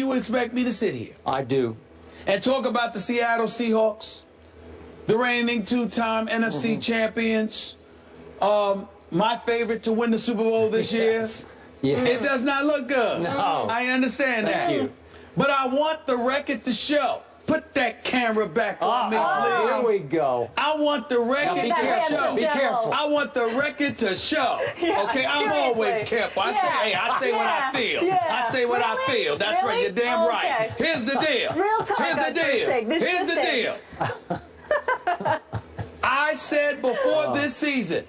you expect me to sit here I do. and talk about the Seattle Seahawks, the reigning two-time NFC champions, my favorite to win the Super Bowl this year? Yes. It does not look good. No. I understand that. Thank you. But I want the record to show. Put that camera back on me, please. Here we go. I want the record Be to careful. show. Be careful. I want the record to show. Yeah, okay, I'm seriously. always careful. I say what I feel. Yeah. I say what I Really? feel. That's right. You're damn Okay. right. Here's the deal. Real talk Here's the on first deal. take. This Here's the deal. I said before this season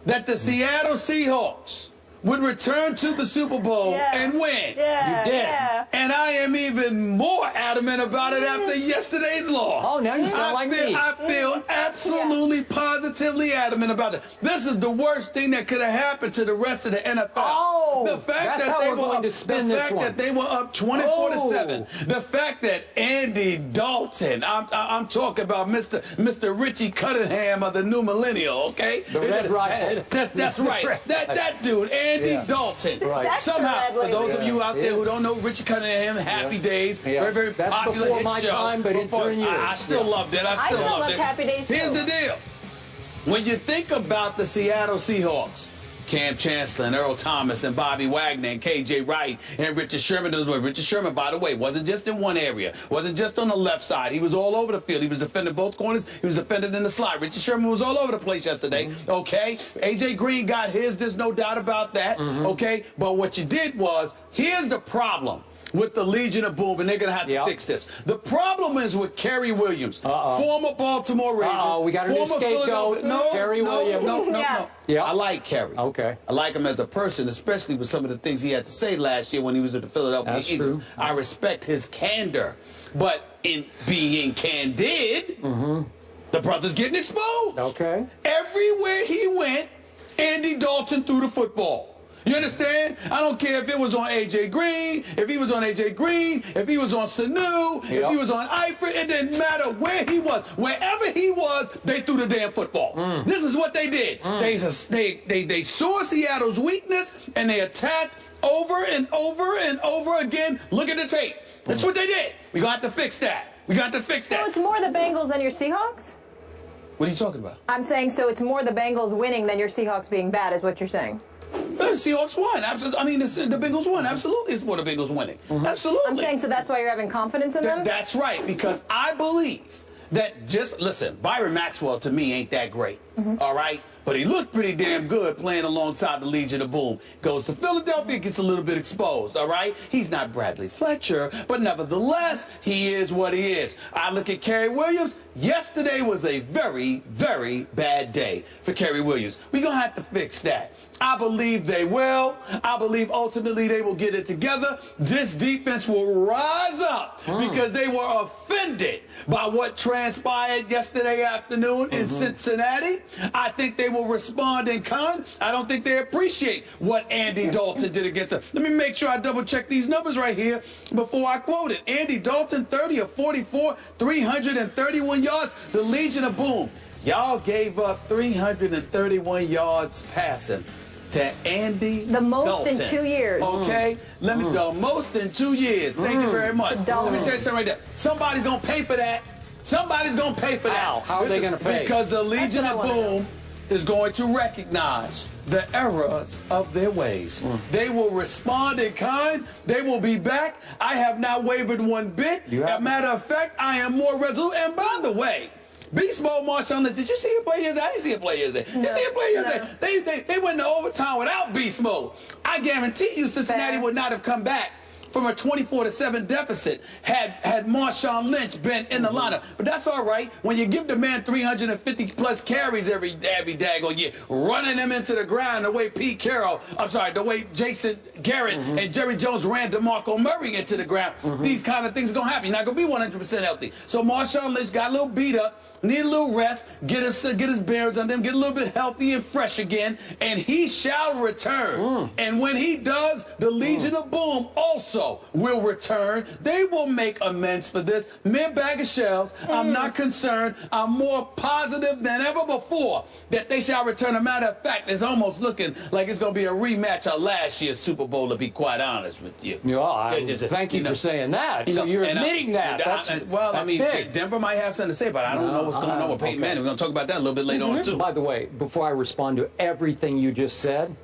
that the Seattle Seahawks would return to the Super Bowl and win. Yeah, You did. Yeah. And I am even more adamant about it after yesterday's loss. Oh, now you sound like me. I feel absolutely, positively adamant about it. This is the worst thing that could have happened to the rest of the NFL. Oh, the fact that's that how they we're were going up, to spin the this fact one. that they were up 24-7. The fact that Andy Dalton, I'm talking about Mr. Richie Cunningham of the new millennial, okay? The Red Rifle. That's right. That dude, Andy Dalton. Right. Somehow, for those of you out there Yeah. who don't know Richie Cunningham, Happy Days, Yeah. very, very That's popular before hit my show. time, but it's during yours. I still loved it. I still still loved love it. Happy Days, Here's too. the deal. When you think about the Seattle Seahawks, Cam Chancellor and Earl Thomas and Bobby Wagner and K.J. Wright and Richard Sherman. Richard Sherman, by the way, wasn't just in one area. Wasn't just on the left side. He was all over the field. He was defending both corners. He was defending in the slot. Richard Sherman was all over the place yesterday. Okay? A.J. Green got his. There's no doubt about that. Okay? But what you did was, here's the problem with the Legion of Boom, and they're going to have to fix this. The problem is with Kerry Williams, former Baltimore Raven. We got a new former scapegoat. Philadelphia- Kerry Williams. No. Yeah. I like Kerry. Okay. I like him as a person, especially with some of the things he had to say last year when he was with the Philadelphia That's Eagles. true. I respect his candor. But in being candid, the brother's getting exposed. Okay. Everywhere he went, Andy Dalton threw the football. You understand? I don't care if it was on A.J. Green, if he was on A.J. Green, if he was on Sanu, if he was on Eifert. It didn't matter where he was. Wherever he was, they threw the damn football. This is what they did. They saw Seattle's weakness, and they attacked over and over and over again. Look at the tape. That's what they did. We got to fix that. We got to fix that. So it's more the Bengals than your Seahawks? What are you talking about? I'm saying so it's more the Bengals winning than your Seahawks being bad is what you're saying. The Seahawks won. Absolutely. I mean, the Bengals won. Absolutely, it's more the Bengals winning. Absolutely. I'm saying so that's why you're having confidence in them? That's right, because I believe that listen, Byron Maxwell to me ain't that great, all right? But he looked pretty damn good playing alongside the Legion of Boom. Goes to Philadelphia, gets a little bit exposed, all right? He's not Bradley Fletcher, but nevertheless, he is what he is. I look at Kerry Williams. Yesterday was a very, very bad day for Kerry Williams. We're going to have to fix that. I believe they will. I believe ultimately they will get it together. This defense will rise up because they were offended by what transpired yesterday afternoon in Cincinnati. I think they will respond in kind. I don't think they appreciate what Andy Dalton did against them. Let me make sure I double check these numbers right here before I quote it. Andy Dalton, 30 of 44, 331 yards. The Legion of Boom. Y'all gave up 331 yards passing to Andy The most Dalton. in 2 years. Okay? Let me the most in 2 years. Thank you very much. Let me tell you something right there. Somebody's gonna pay for that. Somebody's gonna pay for that. How are they gonna pay? Because the Legion of Boom is going to recognize the errors of their ways. They will respond in kind. They will be back. I have not wavered one bit. As a matter of fact, I am more resolute. And by the way, Beast Mode Marshawn Lynch, did you see him play yesterday? I didn't see him play yesterday. You see him play yesterday? They went into overtime without Beast Mode. I guarantee you Cincinnati would not have come back from a 24-7 deficit had Marshawn Lynch been in the lineup. But that's all right. When you give the man 350-plus carries every daggone year, running them into the ground the way the way Jason Garrett and Jerry Jones ran DeMarco Murray into the ground, these kind of things are going to happen. You're not going to be 100% healthy. So Marshawn Lynch got a little beat up, need a little rest, get his bearings on them, get a little bit healthy and fresh again, and he shall return. And when he does, the Legion of Boom also also will return. They will make amends for this. Mere bag of shells. I'm not concerned. I'm more positive than ever before that they shall return. A matter of fact, it's almost looking like it's going to be a rematch of last year's Super Bowl, to be quite honest with you. Thank you for saying that. So you're admitting that. That's big. Denver might have something to say, but I don't know what's going on with Peyton Manning. We're going to talk about that a little bit later on, too. By the way, before I respond to everything you just said,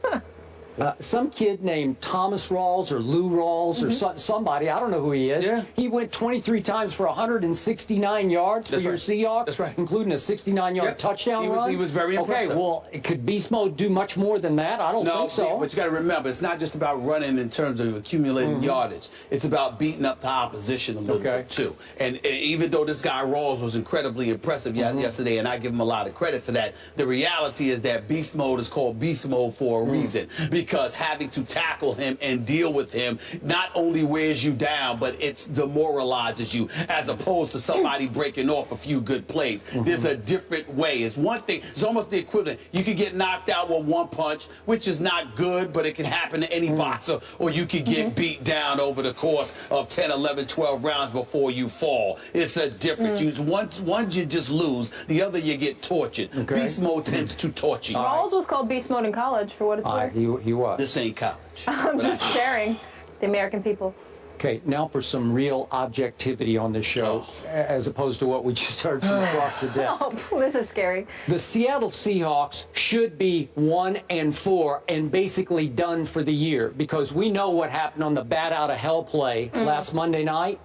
some kid named Thomas Rawls or Lou Rawls or somebody, I don't know who he is. Yeah. He went 23 times for 169 yards for your Seahawks, That's right. including a 69-yard touchdown run. He was very impressive. Okay, well, could Beast Mode do much more than that? I don't think so. But you got to remember, it's not just about running in terms of accumulating yardage. It's about beating up the opposition a little bit, too. And even though this guy Rawls was incredibly impressive yesterday, and I give him a lot of credit for that, the reality is that Beast Mode is called Beast Mode for a reason. Because having to tackle him and deal with him not only wears you down, but it demoralizes you, as opposed to somebody breaking off a few good plays. There's a different way. It's one thing. It's almost the equivalent. You can get knocked out with one punch, which is not good, but it can happen to any boxer, or you could get beat down over the course of 10, 11, 12 rounds before you fall. It's a different. One you just lose, the other you get tortured. Beast Mode tends to torture you. Rawls was called Beast Mode in college, for what it's worth. He was. This ain't college. I'm just sharing the American people. Okay, now for some real objectivity on this show, as opposed to what we just heard from across the desk. Oh, this is scary. The Seattle Seahawks should be 1-4 and basically done for the year, because we know what happened on the bat out of hell play last Monday night,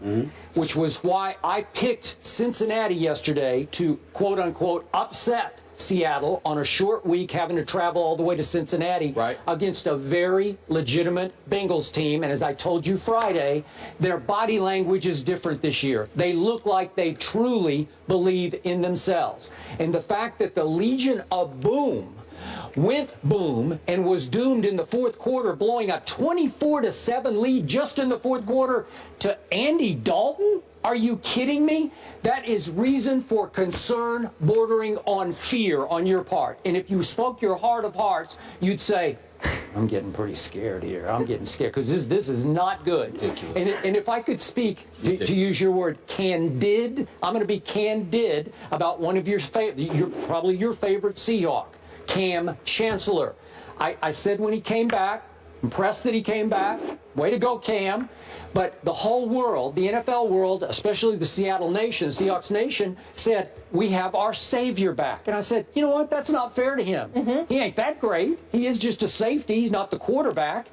which was why I picked Cincinnati yesterday to quote-unquote upset Seattle on a short week, having to travel all the way to Cincinnati against a very legitimate Bengals team. And as I told you Friday, their body language is different this year. They look like they truly believe in themselves. And the fact that the Legion of Boom went boom and was doomed in the fourth quarter, blowing a 24-7 lead just in the fourth quarter to Andy Dalton? Are you kidding me? That is reason for concern bordering on fear on your part. And if you spoke your heart of hearts, you'd say, I'm getting pretty scared here. I'm getting scared because this is not good. And if I could speak, to use your word, candid, I'm going to be candid about one of your probably your favorite Seahawk, Cam Chancellor. I said when he came back, impressed that he came back. Way to go, Cam. But the whole world, the NFL world, especially the Seattle Nation, Seahawks Nation, said, we have our savior back. And I said, you know what? That's not fair to him. He ain't that great. He is just a safety. He's not the quarterback.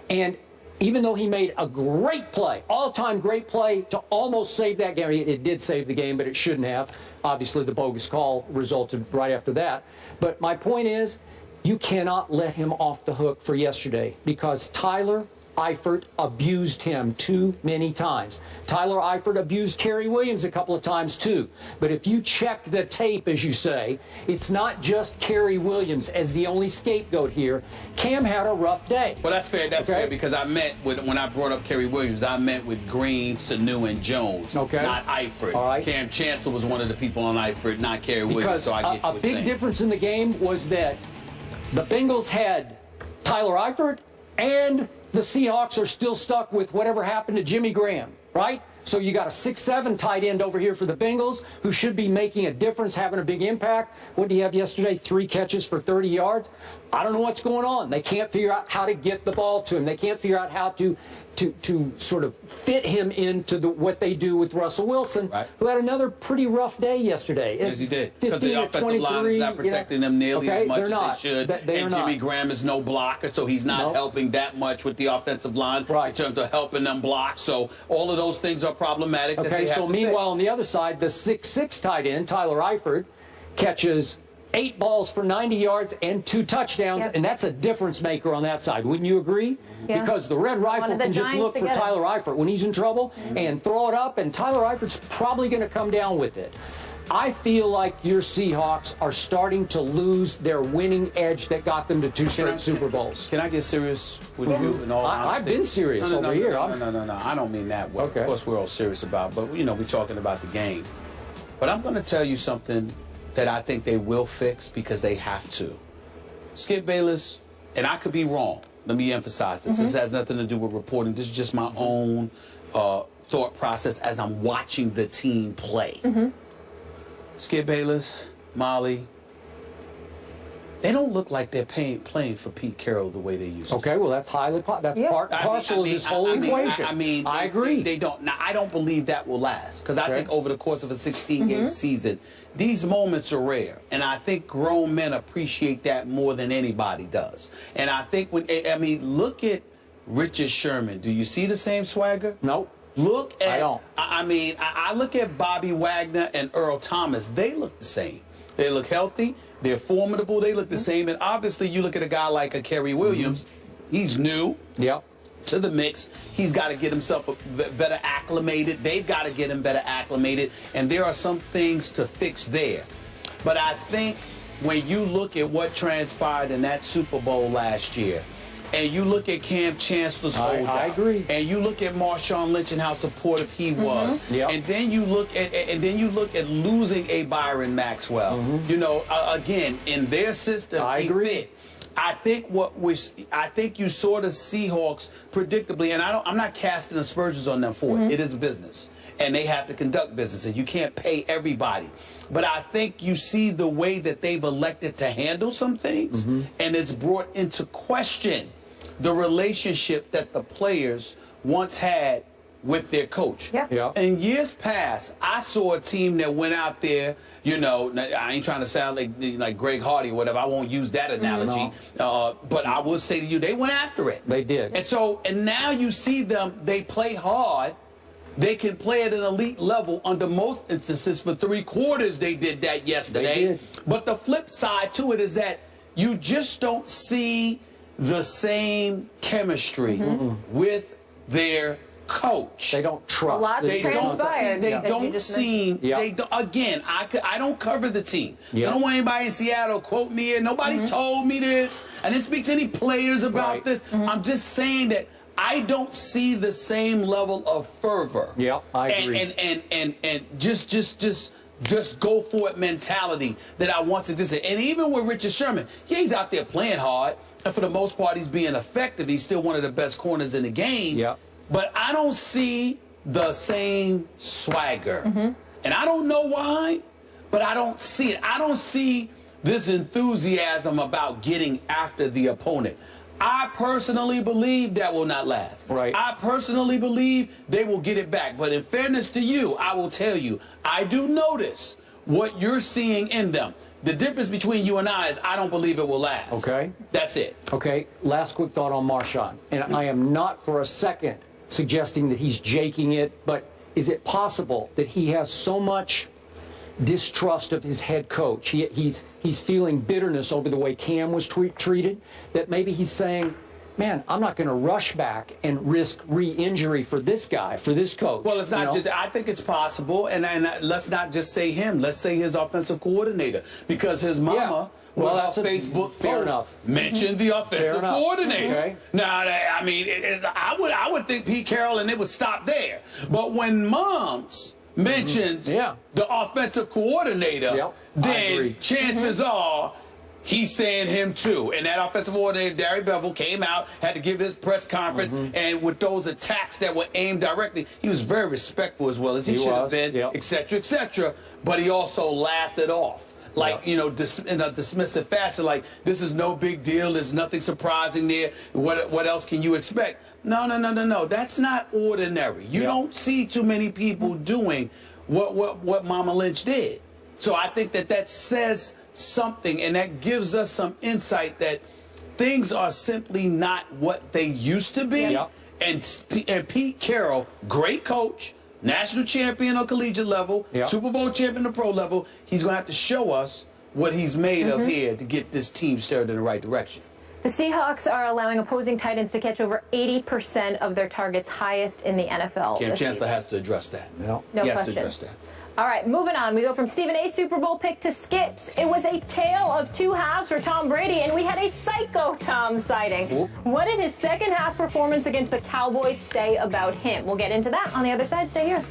And even though he made a great play, all-time great play to almost save that game, it did save the game, but it shouldn't have. Obviously, the bogus call resulted right after that. But my point is, you cannot let him off the hook for yesterday, because Tyler Eifert abused him too many times. Tyler Eifert abused Kerry Williams a couple of times too. But if you check the tape, as you say, it's not just Kerry Williams as the only scapegoat here. Cam had a rough day. Well, that's fair. That's fair, because I meant when I brought up Kerry Williams, I meant with Green, Sanu, and Jones, not Eifert. All right. Cam Chancellor was one of the people on Eifert, not Kerry Williams. So I get a big difference in the game was that the Bengals had Tyler Eifert, and the Seahawks are still stuck with whatever happened to Jimmy Graham, right? So you got a 6'7" tight end over here for the Bengals, who should be making a difference, having a big impact. What did he have yesterday? 3 catches for 30 yards. I don't know what's going on. They can't figure out how to get the ball to him. They can't figure out how to sort of fit him into what they do with Russell Wilson, who had another pretty rough day yesterday. Yes, he did. Because the offensive line is not protecting them nearly as much as they should. And Jimmy Graham is no blocker, so he's not helping that much with the offensive line in terms of helping them block. So all of those things are problematic that they have to meanwhile, fix. on the other side, the 6'6" tight end, Tyler Eifert, catches 8 balls for 90 yards and 2 touchdowns, and that's a difference maker on that side. Wouldn't you agree? Because the Red Rifle can just look for Tyler Eifert when he's in trouble and throw it up, and Tyler Eifert's probably going to come down with it. I feel like your Seahawks are starting to lose their winning edge that got them to 2 straight Super Bowls. Can I get serious with you in all honesty? I've been serious over here. No. I don't mean that way. Of course, we're all serious about, but we're talking about the game. But I'm going to tell you something that I think they will fix, because they have to. Skip Bayless, and I could be wrong, let me emphasize this. This has nothing to do with reporting. This is just my own thought process as I'm watching the team play. Skip Bayless, Molly, they don't look like they're playing for Pete Carroll the way they used to. Okay, well, that's highly that's part parcel of this whole equation. I agree. They don't. Now, I don't believe that will last because I think over the course of a 16-game season, these moments are rare, and I think grown men appreciate that more than anybody does. And I think look at Richard Sherman. Do you see the same swagger? No. Look at. I don't. I look at Bobby Wagner and Earl Thomas. They look the same. They look healthy. They're formidable. They look the same. And obviously, you look at a guy like a Kerry Williams. He's new to the mix. He's got to get himself better acclimated. They've got to get him better acclimated. And there are some things to fix there. But I think when you look at what transpired in that Super Bowl last year, and you look at Cam Chancellor's holdout, I agree. and you look at Marshawn Lynch and how supportive he was, and then you look at losing a Byron Maxwell. You know, again, in their system, he fit. I think you sort of Seahawks predictably, and I'm not casting aspersions on them for it. It is a business, and they have to conduct business, and you can't pay everybody. But I think you see the way that they've elected to handle some things, and it's brought into question the relationship that the players once had with their coach. In years past, I saw a team that went out there, you know, I ain't trying to sound like Greg Hardy or whatever. I won't use that analogy. But I would say to you, they went after it. They did. And now you see them, they play hard. They can play at an elite level under most instances. For 3 quarters, they did that yesterday. They did. But the flip side to it is that you just don't see the same chemistry with their coach. They don't trust. A lot transpired. They don't seem. Again, I don't cover the team. I don't want anybody in Seattle quote me. And nobody told me this. I didn't speak to any players about this. I'm just saying that I don't see the same level of fervor. I agree. And just go for it mentality that I want to just. And even with Richard Sherman, he's out there playing hard, and for the most part, he's being effective. He's still one of the best corners in the game. But I don't see the same swagger, and I don't know why, but I don't see it. I don't see this enthusiasm about getting after the opponent. I personally believe that will not last. I personally believe they will get it back. But in fairness to you, I will tell you, I do notice what you're seeing in them. The difference between you and I is I don't believe it will last. That's it. Last quick thought on Marshawn. And I am not for a second suggesting that he's jaking it, but is it possible that he has so much distrust of his head coach, he's feeling bitterness over the way Cam was treated, that maybe he's saying, man, I'm not going to rush back and risk re-injury for this guy, for this coach. Well, it's not just, I think it's possible, and let's not just say him, let's say his offensive coordinator, because his mama on Facebook post mentioned the offensive coordinator. Now, I mean, I would think Pete Carroll and it would stop there. But when moms mentions the offensive coordinator, then chances are he's saying him too. And that offensive coordinator, Darry Bevel, came out, had to give his press conference, and with those attacks that were aimed directly, he was very respectful as well as he should have been, et cetera, but he also laughed it off. Like, you know, in a dismissive fashion, like, this is no big deal, there's nothing surprising there, what else can you expect? No, that's not ordinary. You don't see too many people doing what Mama Lynch did. So I think that says something, and that gives us some insight that things are simply not what they used to be. And Pete Carroll, great coach, national champion on collegiate level, Super Bowl champion on pro level, he's going to have to show us what he's made of here to get this team steered in the right direction. The Seahawks are allowing opposing tight ends to catch over 80% of their targets, highest in the NFL. Cam Chancellor has to address that. No question. He has to address that. All right, moving on. We go from Stephen A's Super Bowl pick to Skip's. It was a tale of 2 halves for Tom Brady, and we had a psycho Tom sighting. What did his second half performance against the Cowboys say about him? We'll get into that on the other side. Stay here.